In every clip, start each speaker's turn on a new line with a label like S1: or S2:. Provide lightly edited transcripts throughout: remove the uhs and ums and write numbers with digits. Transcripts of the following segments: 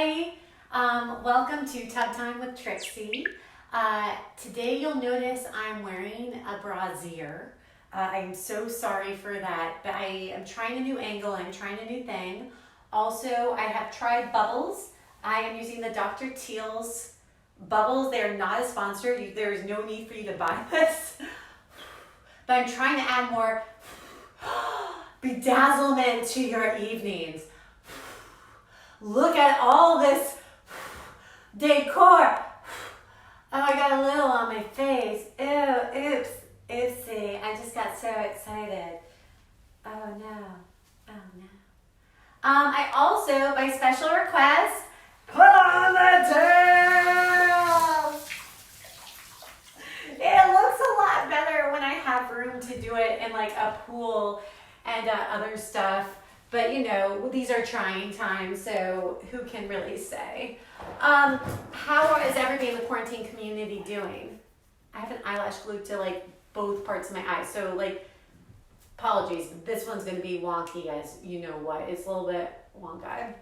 S1: Hi, welcome to Tub Time with Trixie. Today you'll notice I'm wearing a brassiere. I'm so sorry for that, but I am trying a new angle, I'm trying a new thing. Also, I have tried bubbles. I am using the Dr. Teal's bubbles. They are not a sponsor. There is no need for you to buy this. But I'm trying to add more bedazzlement to your evenings. Look at all this decor. Oh, I got a little on my face. Ew, oops, oopsie. I just got so excited. Oh no, oh no. I also, by special request, put on the tail. It looks a lot better when I have room to do it in like a pool and other stuff. But you know, these are trying times, so who can really say? How is everybody in the quarantine community doing? I have an eyelash glued to like both parts of my eyes, so like, apologies, this one's gonna be wonky as you know what. It's a little bit wonky.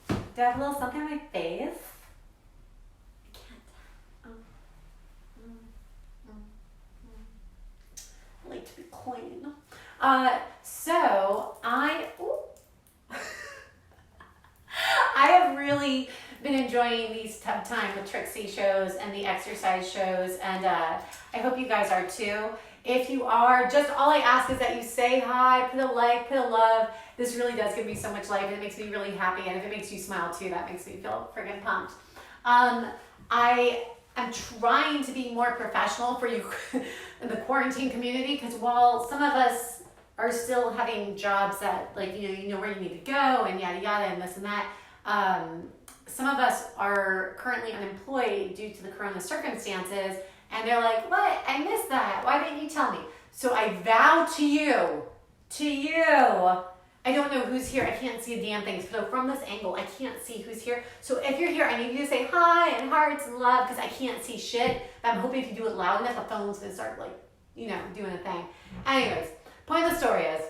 S1: Do I have a little something on my face? I can't. I like to be clean. So I have really been enjoying these Tub Time with Trixie shows and the exercise shows, and I hope you guys are too. If you are, just all I ask is that you say hi, put a like, put a love. This really does give me so much life, and it makes me really happy, and if it makes you smile too, that makes me feel friggin' pumped. I am trying to be more professional for you in the quarantine community, because while some of us are still having jobs that, like, you know where you need to go and yada yada and this and that. Some of us are currently unemployed due to the corona circumstances, and they're like, what? I missed that. Why didn't you tell me? So I vow to you, I don't know who's here. I can't see a damn thing. So from this angle, I can't see who's here. So if you're here, I need you to say hi and hearts and love, because I can't see shit. But I'm hoping if you do it loud enough, the phone's gonna start like, doing a thing. Anyways. Point of the story is,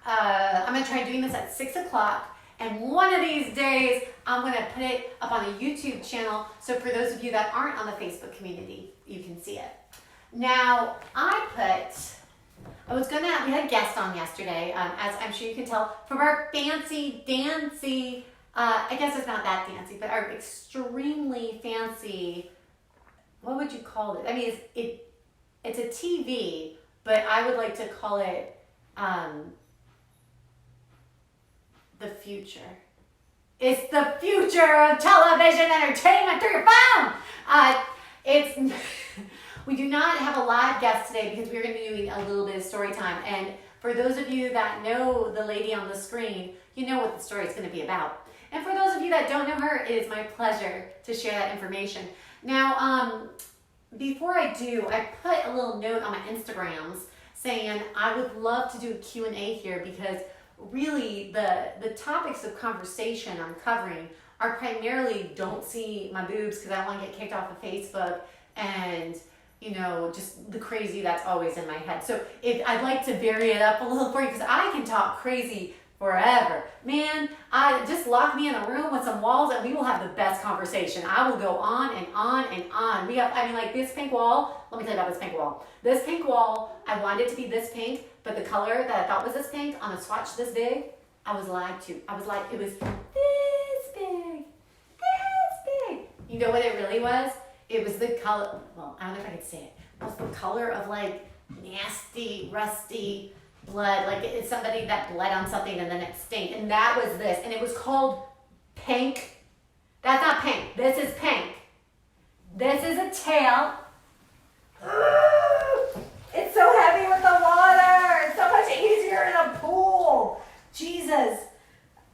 S1: I'm going to try doing this at 6 o'clock, and one of these days, I'm going to put it up on a YouTube channel, so for those of you that aren't on the Facebook community, you can see it. Now, we had a guest on yesterday, as I'm sure you can tell, from our fancy, dancy, I guess it's not that fancy, but our extremely fancy, what would you call it? I mean, it's a TV, but I would like to call it the future. It's the future of television entertainment through your phone. We do not have a live guest today because we're going to be doing a little bit of story time. And for those of you that know the lady on the screen, you know what the story is going to be about. And for those of you that don't know her, it is my pleasure to share that information. Now, before I do, I put a little note on my Instagrams saying I would love to do a Q&A here, because really the topics of conversation I'm covering are primarily don't see my boobs because I don't want to get kicked off of Facebook, and just the crazy that's always in my head. So I'd like to vary it up a little for you, because I can talk crazy forever. Man, just lock me in a room with some walls and we will have the best conversation. I will go on and on and on. Like this pink wall, let me tell you about this pink wall. This pink wall, I wanted it to be this pink, but the color that I thought was this pink on a swatch this big, I was lied to. I was like, it was this big. You know what it really was? It was the color, well, I don't know if I could say it. It was the color of like nasty, rusty blood, like it's somebody that bled on something and then it stained, and that was this, and it was called pink. That's not pink. This is pink. This is a tail. It's so heavy with the water. It's so much easier in a pool. Jesus,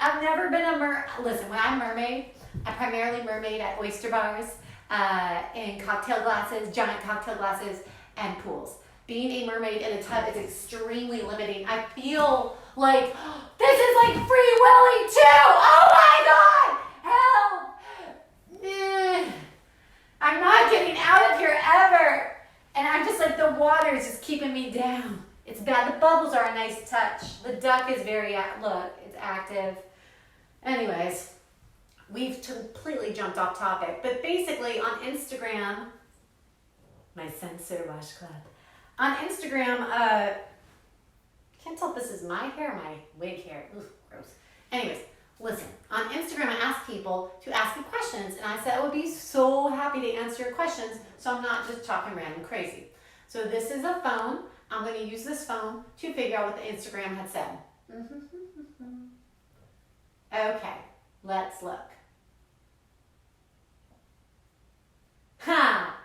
S1: I've never been listen, when I'm mermaid, I primarily mermaid at oyster bars, in cocktail glasses, giant cocktail glasses, and pools. Being a mermaid in a tub is extremely limiting. I feel like this is like Free Willy too. Oh my God! Help! I'm not getting out of here ever. And I'm just like, the water is just keeping me down. It's bad. The bubbles are a nice touch. The duck is very, look, it's active. Anyways, we've completely jumped off topic, but basically on Instagram, my sensor washcloth. On Instagram, can't tell if this is my hair or my wig hair. Ugh, gross. Anyways, listen, on Instagram, I asked people to ask me questions, and I said I would be so happy to answer your questions, so I'm not just talking random crazy. So this is a phone. I'm going to use this phone to figure out what the Instagram had said. Okay, let's look. Ha!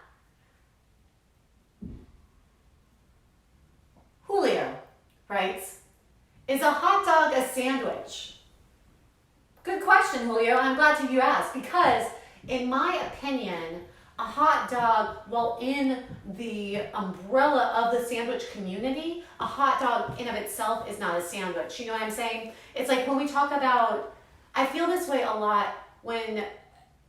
S1: Julio writes, is a hot dog a sandwich? Good question, Julio. I'm glad you asked, because in my opinion, a hot dog, while in the umbrella of the sandwich community, a hot dog in of itself is not a sandwich. You know what I'm saying? It's like when we talk about, I feel this way a lot when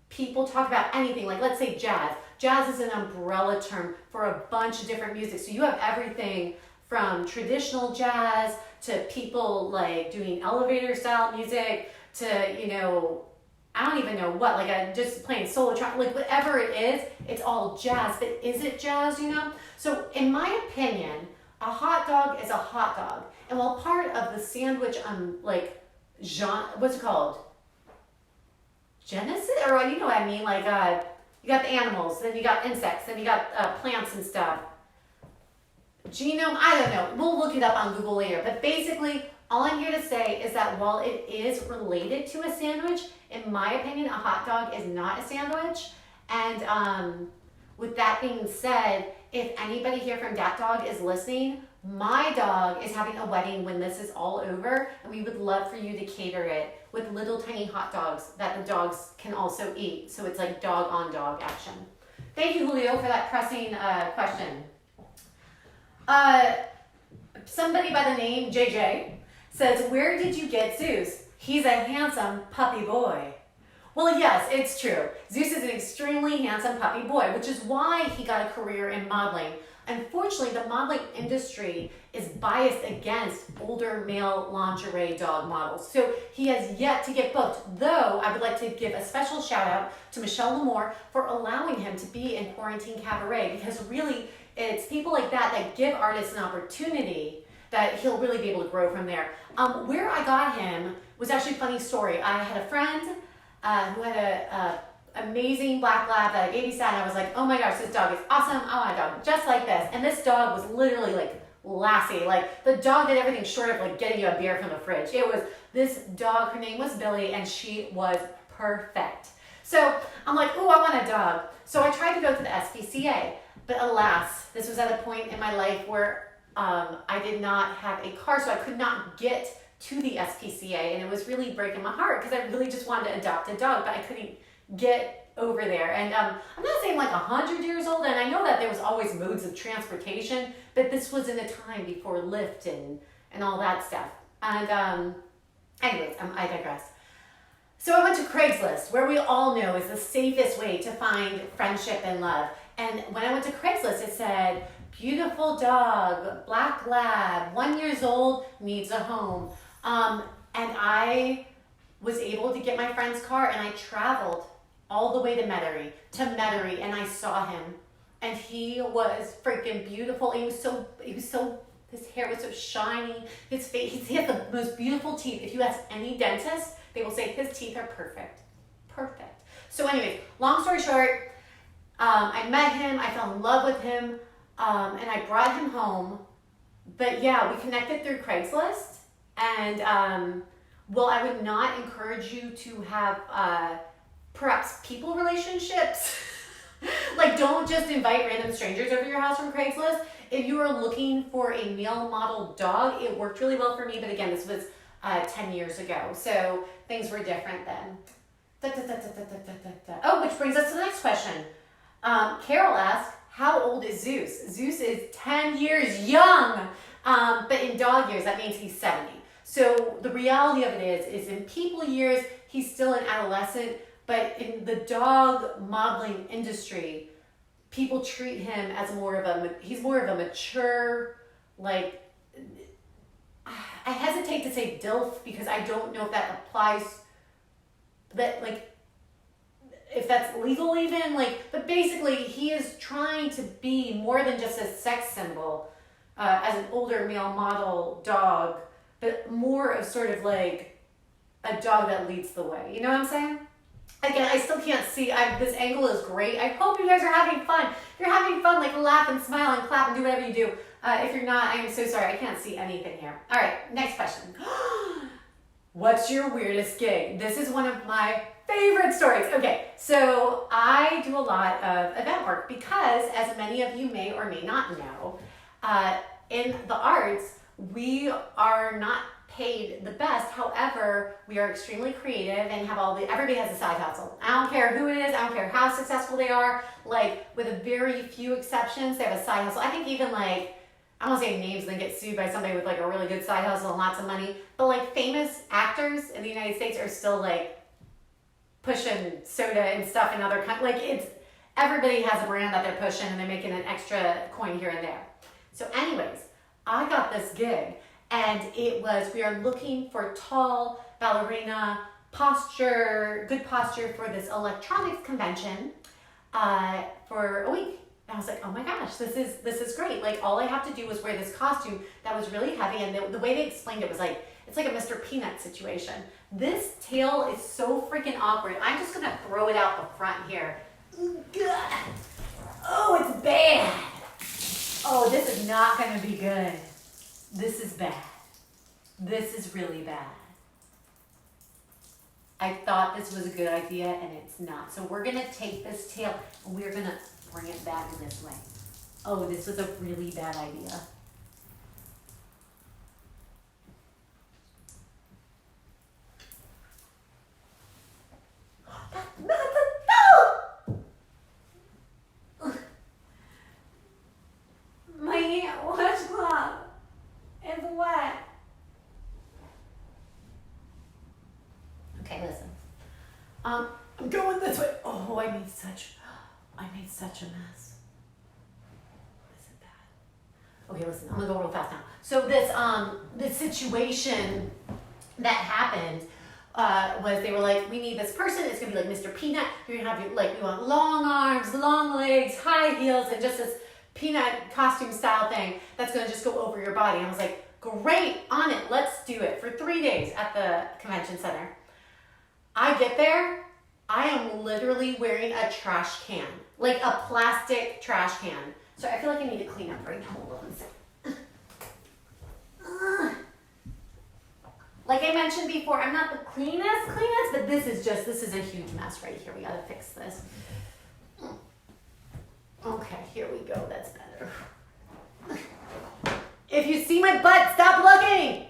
S1: people talk about anything, like let's say jazz. Jazz is an umbrella term for a bunch of different music. So you have everything from traditional jazz to people like doing elevator style music to, you know, I don't even know what, like just playing solo track, like whatever it is, it's all jazz. But is it jazz, you know? So in my opinion, a hot dog is a hot dog. And while part of the sandwich, like, genre, what's it called? Genesis? Or you know what I mean? Like, you got the animals, then you got insects, then you got plants and stuff. Genome, I don't know. We'll look it up on Google later. But basically, all I'm here to say is that while it is related to a sandwich, in my opinion, a hot dog is not a sandwich. And with that being said, if anybody here from Dat Dog is listening, my dog is having a wedding when this is all over, and we would love for you to cater it with little tiny hot dogs that the dogs can also eat. So it's like dog on dog action. Thank you, Julio, for that pressing question. Somebody by the name JJ says, where did you get Zeus? He's a handsome puppy boy. Well, yes, it's true. Zeus is an extremely handsome puppy boy, which is why he got a career in modeling. Unfortunately, the modeling industry is biased against older male lingerie dog models. So he has yet to get booked, though I would like to give a special shout out to Michelle Lamore for allowing him to be in Quarantine Cabaret, because really it's people like that that give artists an opportunity that he'll really be able to grow from there. Where I got him was actually a funny story. I had a friend who had a amazing black lab that I babysat, and I was like, oh my gosh, this dog is awesome. I want a dog just like this. And this dog was literally like Lassie. Like the dog did everything short of like getting you a beer from the fridge. It was this dog, her name was Billy, and she was perfect. So I'm like, oh, I want a dog. So I tried to go to the SPCA, but alas, this was at a point in my life where I did not have a car, so I could not get to the SPCA, and it was really breaking my heart because I really just wanted to adopt a dog, but I couldn't get over there. And I'm not saying like 100 years old, and I know that there was always modes of transportation, but this was in a time before Lyft and all that stuff. And anyways, I digress. So I went to Craigslist, where we all know is the safest way to find friendship and love. And when I went to Craigslist, it said, beautiful dog, black lab, 1 year old, needs a home. And I was able to get my friend's car, and I traveled all the way to Metairie, and I saw him, and he was freaking beautiful. He was so, his hair was so shiny, his face, he had the most beautiful teeth. If you ask any dentist, they will say his teeth are perfect. Perfect. So anyways, long story short, I met him, I fell in love with him, and I brought him home. But yeah, we connected through Craigslist, and well, I would not encourage you to have perhaps people relationships. Like, don't just invite random strangers over your house from Craigslist. If you are looking for a male model dog, it worked really well for me, but again, this was 10 years ago, so things were different then. Oh, which brings us to the next question. Carol asked, how old is Zeus? Zeus is 10 years young, but in dog years, that means he's 70. So the reality of it is in people years, he's still an adolescent, but in the dog modeling industry, people treat him as he's more of a mature, like, I hesitate to say DILF because I don't know if that applies, but like if that's legal even, like, but basically he is trying to be more than just a sex symbol as an older male model dog, but more of sort of like a dog that leads the way. You know what I'm saying? Again, I still can't see. This angle is great. I hope you guys are having fun. If you're having fun, like laugh and smile and clap and do whatever you do. If you're not, I am so sorry. I can't see anything here. All right, next question. What's your weirdest gig? This is one of my favorite stories. Okay, so I do a lot of event work because, as many of you may or may not know, in the arts, we are not paid the best. However, we are extremely creative and have everybody has a side hustle. I don't care who it is. I don't care how successful they are. Like, with a very few exceptions, they have a side hustle. I think even like, I don't want to say names and then get sued by somebody with like a really good side hustle and lots of money, but like famous actors in the United States are still like pushing soda and stuff in other countries. Like, everybody has a brand that they're pushing and they're making an extra coin here and there. So anyways, I got this gig and we are looking for tall ballerina good posture for this electronics convention for a week. And I was like, oh my gosh, this is great. Like, all I have to do was wear this costume that was really heavy. And the way they explained it was like, it's like a Mr. Peanut situation. This tail is so freaking awkward. I'm just gonna throw it out the front here. Oh, it's bad. Oh, this is not gonna be good. This is bad. This is really bad. I thought this was a good idea and it's not. So we're gonna take this tail and we're gonna bring it back in this way. Oh, this was a really bad idea. My washcloth is wet. Okay, listen. I'm going this way. Oh, I made such a mess. This is bad. Okay, listen, I'm gonna go real fast now. So this situation that happened was they were like, we need this person. It's gonna be like Mr. Peanut. You're gonna have we want long arms, long legs, high heels, and just this peanut costume style thing that's gonna just go over your body. And I was like, great, on it, let's do it for 3 days at the convention center. I get there, I am literally wearing a trash can, like a plastic trash can. So I feel like I need to clean up right now. Hold on a second. Like I mentioned before, I'm not the cleanest, but this is a huge mess right here. We gotta fix this. Okay, here we go, that's better. If you see my butt, stop looking!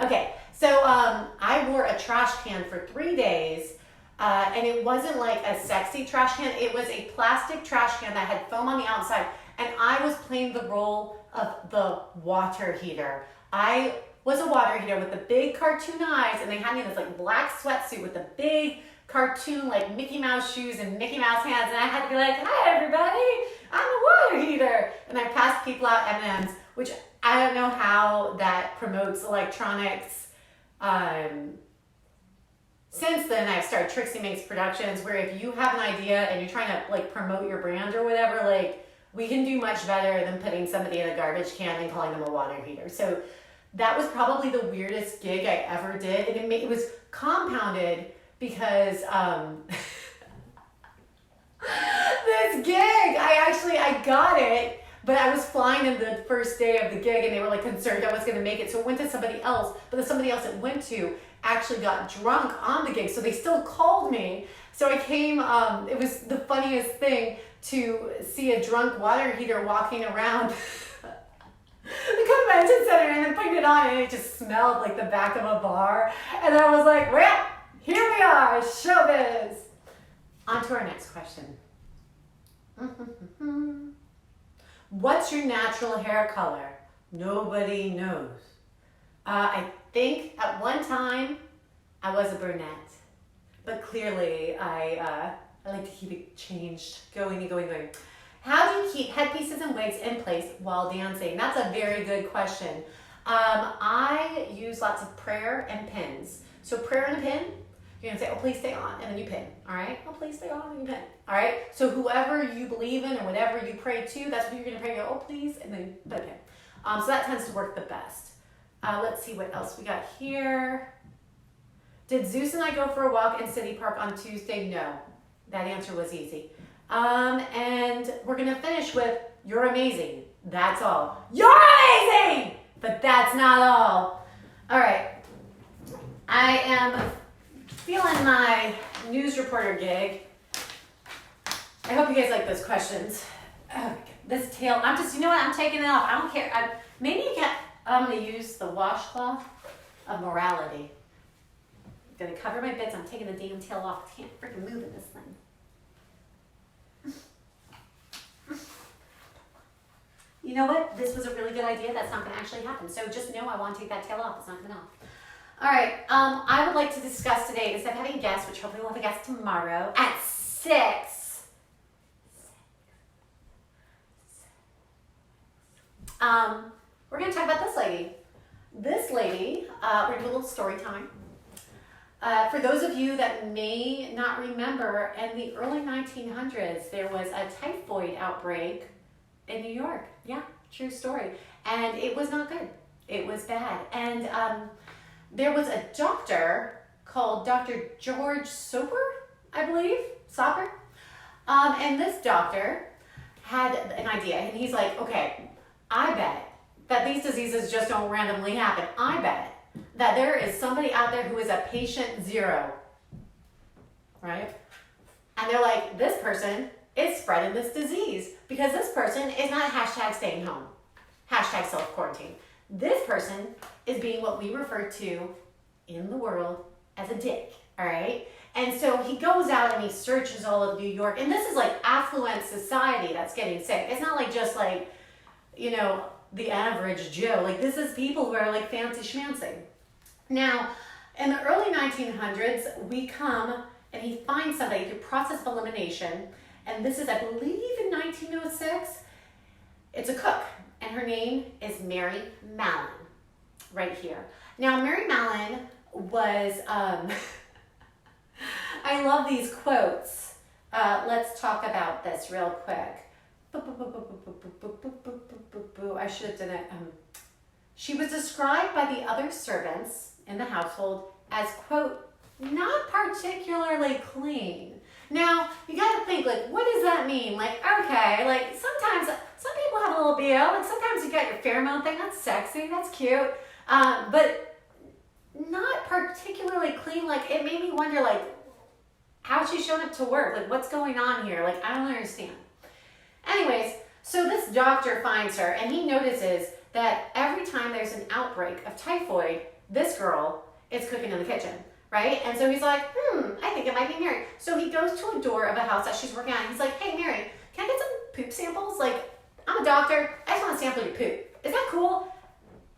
S1: Okay, so I wore a trash can for 3 days, and it wasn't like a sexy trash can, it was a plastic trash can that had foam on the outside, and I was playing the role of the water heater. I was a water heater with the big cartoon eyes, and they had me in this like black sweatsuit with the big cartoon like Mickey Mouse shoes and Mickey Mouse hands, and I had to be like, hi everybody, I'm the water heater, and I passed people out M&Ms, which I don't know how that promotes electronics. Since then I've started Trixie Makes Productions, where if you have an idea and you're trying to like promote your brand or whatever, like we can do much better than putting somebody in a garbage can and calling them a water heater. So that was probably the weirdest gig I ever did, and it was compounded because this gig, I got it, but I was flying in the first day of the gig and they were like concerned I was going to make it, so it went to somebody else, but the somebody else it went to actually got drunk on the gig, so they still called me. So I came, it was the funniest thing to see a drunk water heater walking around the convention center and then putting it on, and it just smelled like the back of a bar, and I was like, well, here we are, showbiz. On to our next question. What's your natural hair color? Nobody knows. I think at one time I was a brunette, but clearly I like to keep it changed, going. How do you keep headpieces and wigs in place while dancing? That's a very good question. I use lots of prayer and pins. So prayer and a pin, You're going to say, oh, please stay on, and then you pin, all right? Oh, please stay on, and you pin, all right? So whoever you believe in or whatever you pray to, that's what you're going to pray. You go, oh, please, and then you pin. So that tends to work the best. Let's see what else we got here. Did Zeus and I go for a walk in City Park on Tuesday? No. That answer was easy. And we're going to finish with, you're amazing. That's all. You're amazing! But that's not all. All right. I am feeling my news reporter gig. I hope you guys like those questions. Oh, this tail, I'm just, you know what? I'm taking it off. I don't care. Maybe you can, I'm going to use the washcloth of morality. I'm going to cover my bits. I'm taking the damn tail off. I can't freaking move in this thing. You know what? This was a really good idea. That's not going to actually happen. So just know I want to take that tail off. It's not coming off. All right. I would like to discuss today, instead of having a guest, which hopefully we'll have a guest tomorrow at 6. We're going to talk about this lady. This lady, we're going to do a little story time. For those of you that may not remember, in the early 1900s, there was a typhoid outbreak in New York. Yeah, true story. And it was not good. It was bad. And there was a doctor called Dr. George Soper, I believe, Soper. And this doctor had an idea. And he's like, okay, I bet that these diseases just don't randomly happen. I bet that there is somebody out there who is a patient 0, right? And they're like, this person is spreading this disease because this person is not hashtag staying home, hashtag self-quarantine. This person is being what we refer to in the world as a dick, all right? And so he goes out and he searches all of New York, and this is like affluent society that's getting sick. It's not like just like, you know, the average Joe. Like, this is people who are like fancy schmancy. Now, in the early 1900s, we come and he finds somebody through process of elimination, and this is, I believe, in 1906. It's a cook, and her name is Mary Mallon, right here. Now, Mary Mallon was, I love these quotes. Let's talk about this real quick. I should have done it. She was described by the other servants in the household as, quote, not particularly clean. Now, you gotta think, like, what does that mean? Like, okay, like, sometimes, some people have a little BO, like, sometimes you got your pheromone thing, that's sexy, that's cute, but not particularly clean. Like, it made me wonder, like, how's she showing up to work? Like, what's going on here? Like, I don't understand. Anyways, so this doctor finds her, and he notices that every time there's an outbreak of typhoid, this girl is cooking in the kitchen, right? And so he's like, I think it might be Mary. So he goes to a door of a house that she's working on. He's like, hey, Mary, can I get some poop samples? Like, I'm a doctor. I just want to sample your poop. Is that cool?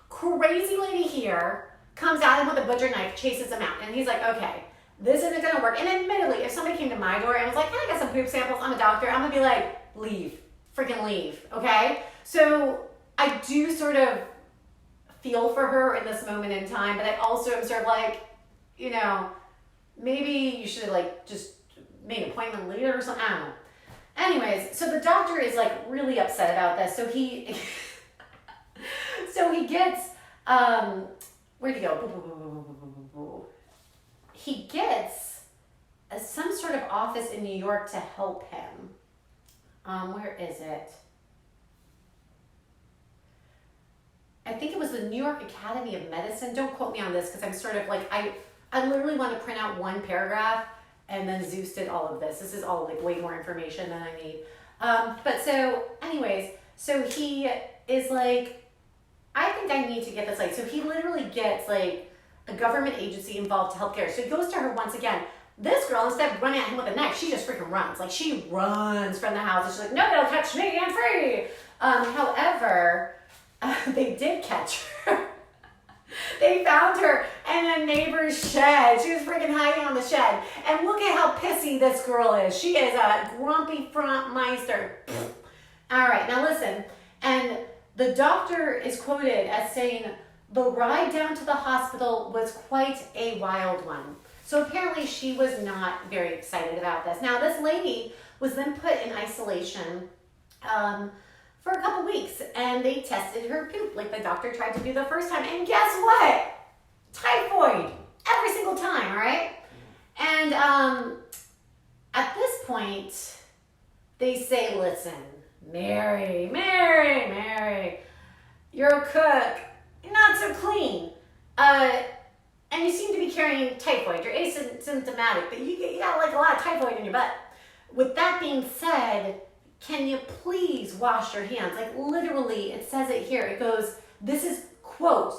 S1: Crazy lady here comes at him with a butcher knife, chases him out. And he's like, okay, this isn't going to work. And admittedly, if somebody came to my door and was like, can I get some poop samples? I'm a doctor. I'm going to be like, leave. Freaking leave. Okay? So I do sort of feel for her in this moment in time, but I also am sort of like, you know, maybe you should have like just made an appointment later or something. I don't know. Anyways, so the doctor is like really upset about this. So he gets where'd he go? He gets some sort of office in New York to help him. Where is it? I think it was the New York Academy of Medicine. Don't quote me on this because I'm sort of like, I literally want to print out one paragraph and then Zeus did all of this. This is all like way more information than I need. But so anyways, so he is like, I think I need to get this, like, so he literally gets like a government agency involved to help care. So he goes to her once again. This girl, instead of running at him with a knife, she just freaking runs. Like, she runs from the house. And she's like, no, they'll catch me, I'm free. However, they did catch her. They found her in a neighbor's shed. She was freaking hiding on the shed. And look at how pissy this girl is. She is a grumpy front meister. All right, now listen. And the doctor is quoted as saying, the ride down to the hospital was quite a wild one. So apparently she was not very excited about this. Now this lady was then put in isolation for a couple weeks, and they tested her poop like the doctor tried to do the first time. And guess what? Typhoid every single time, all right? And at this point, they say, listen, Mary, you're a cook, you're not so clean. And you seem to be carrying typhoid. You're asymptomatic, but you got like a lot of typhoid in your butt. With that being said, can you please wash your hands? Like literally, it says it here. It goes, this is quote,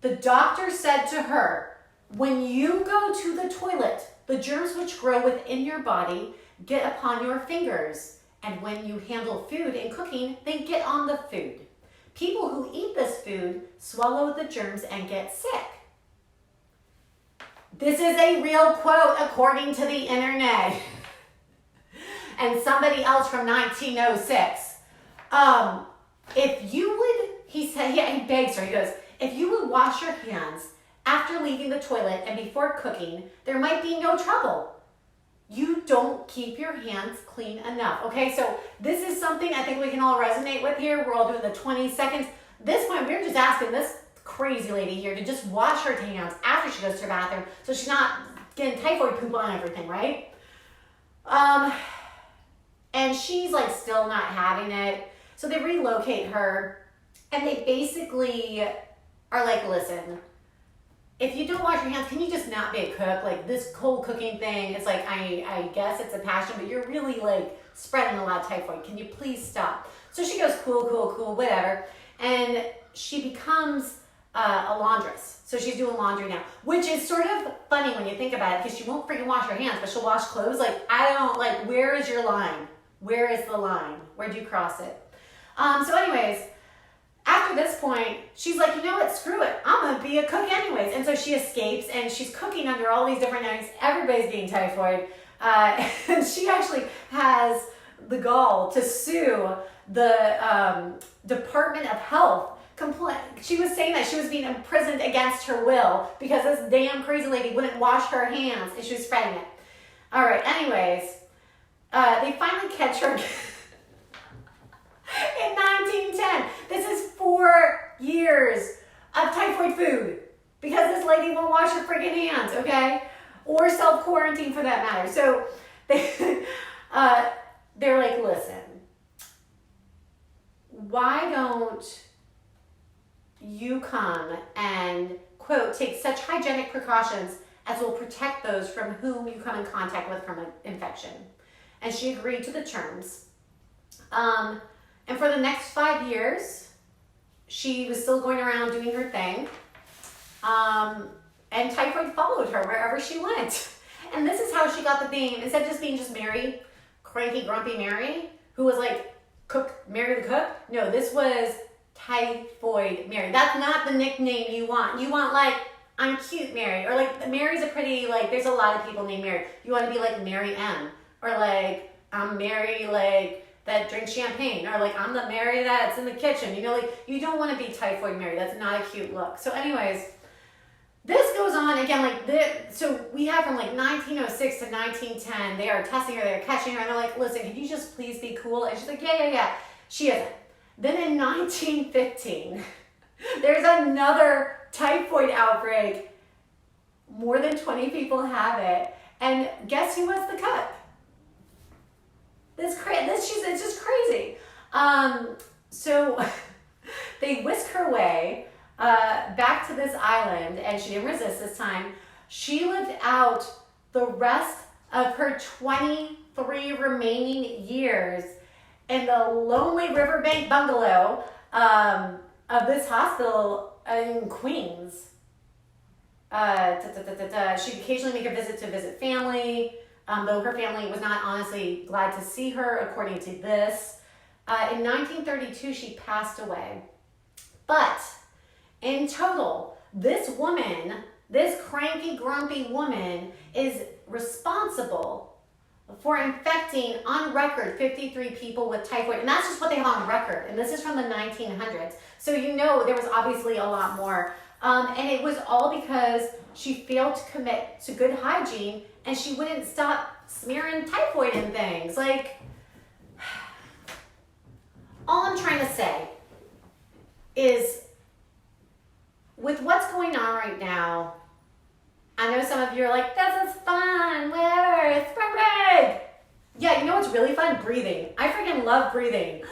S1: the doctor said to her, when you go to the toilet, the germs which grow within your body get upon your fingers. And when you handle food and cooking, they get on the food. People who eat this food swallow the germs and get sick. This is a real quote according to the internet. And somebody else from 1906. If you would, he said, yeah, he begs her, he goes, if you would wash your hands after leaving the toilet and before cooking, there might be no trouble. You don't keep your hands clean enough. Okay, so this is something I think we can all resonate with here. We're all doing the 20 seconds. This point, we're just asking this crazy lady here to just wash her hands after she goes to her bathroom so she's not getting typhoid poop on everything, right? And she's like still not having it. So they relocate her and they basically are like, listen, if you don't wash your hands, can you just not be a cook? Like this whole cooking thing, it's like, I guess it's a passion, but you're really like spreading a lot of typhoid. Can you please stop? So she goes, cool, whatever. And she becomes a laundress. So she's doing laundry now, which is sort of funny when you think about it because she won't freaking wash her hands, but she'll wash clothes. Like, I don't, like, where is your line? Where is the line? Where do you cross it? So anyways, after this point, she's like, you know what, screw it. I'm going to be a cook anyways. And so she escapes and she's cooking under all these different names. Everybody's being typhoid. And she actually has the gall to sue the Department of Health. She was saying that she was being imprisoned against her will because this damn crazy lady wouldn't wash her hands and she was spreading it. All right, anyways, they finally catch her in 1910. This is 4 years of typhoid food because this lady won't wash her freaking hands, okay? Or self-quarantine for that matter. So they're like, listen, why don't you come and, quote, take such hygienic precautions as will protect those from whom you come in contact with from an infection. And she agreed to the terms. And for the next 5 years, she was still going around doing her thing. And typhoid followed her wherever she went. And this is how she got the name. Instead of just being just Mary, cranky, grumpy Mary, who was like, Mary the cook. No, this was Typhoid Mary. That's not the nickname you want. You want like, I'm cute Mary. Or like, Mary's a pretty, like, there's a lot of people named Mary. You want to be like Mary M. Or like, I'm Mary, like, that drinks champagne. Or like, I'm the Mary that's in the kitchen. You know, like, you don't want to be Typhoid Mary. That's not a cute look. So anyways, this goes on again, like this. So we have from like 1906 to 1910, they are testing her, they're catching her, and they're like, listen, can you just please be cool? And she's like, yeah. She isn't. Then in 1915, there's another typhoid outbreak. More than 20 people have it. And guess who was the cook? It's just crazy. So they whisk her way back to this island, and she didn't resist this time. She lived out the rest of her 23 remaining years in the lonely riverbank bungalow of this hospital in Queens. She'd occasionally make a visit to visit family, though her family was not honestly glad to see her, according to this. In 1932, she passed away. But in total, this woman, this cranky, grumpy woman, is responsible for infecting, on record, 53 people with typhoid. And that's just what they have on record. And this is from the 1900s. So you know there was obviously a lot more And it was all because she failed to commit to good hygiene and she wouldn't stop smearing typhoid and things. Like, all I'm trying to say is, with what's going on right now, I know some of you are like, this is fun, whatever, it's spring break. Yeah, you know what's really fun? Breathing. I freaking love breathing.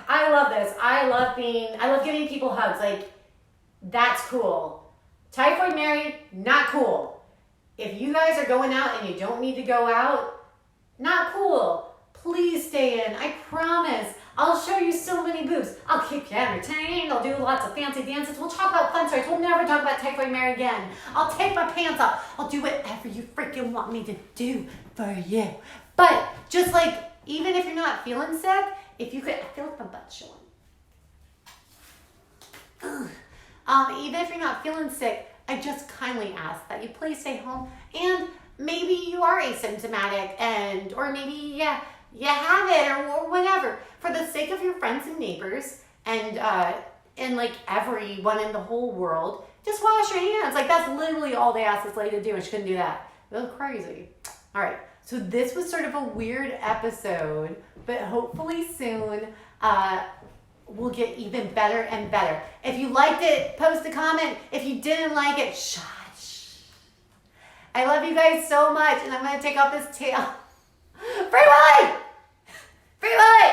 S1: I love this. I love giving people hugs. Like, that's cool. Typhoid Mary, not cool. If you guys are going out and you don't need to go out, not cool. Please stay in. I promise. I'll show you so many boobs. I'll keep you entertained. I'll do lots of fancy dances. We'll talk about fun stories. We'll never talk about Typhoid Mary again. I'll take my pants off. I'll do whatever you freaking want me to do for you. But just like, even if you're not feeling sick, if you could, I feel like my butt's showing. Even if you're not feeling sick, I just kindly ask that you please stay home, and maybe you are asymptomatic, or maybe you have it, or whatever. For the sake of your friends and neighbors, and like everyone in the whole world, just wash your hands. Like, that's literally all they asked this lady to do, and she couldn't do that. It was crazy. All right, so this was sort of a weird episode, but hopefully soon we'll get even better and better. If you liked it, post a comment. If you didn't like it, shush. I love you guys so much, and I'm going to take off this tail. Free Willy! Free Willy!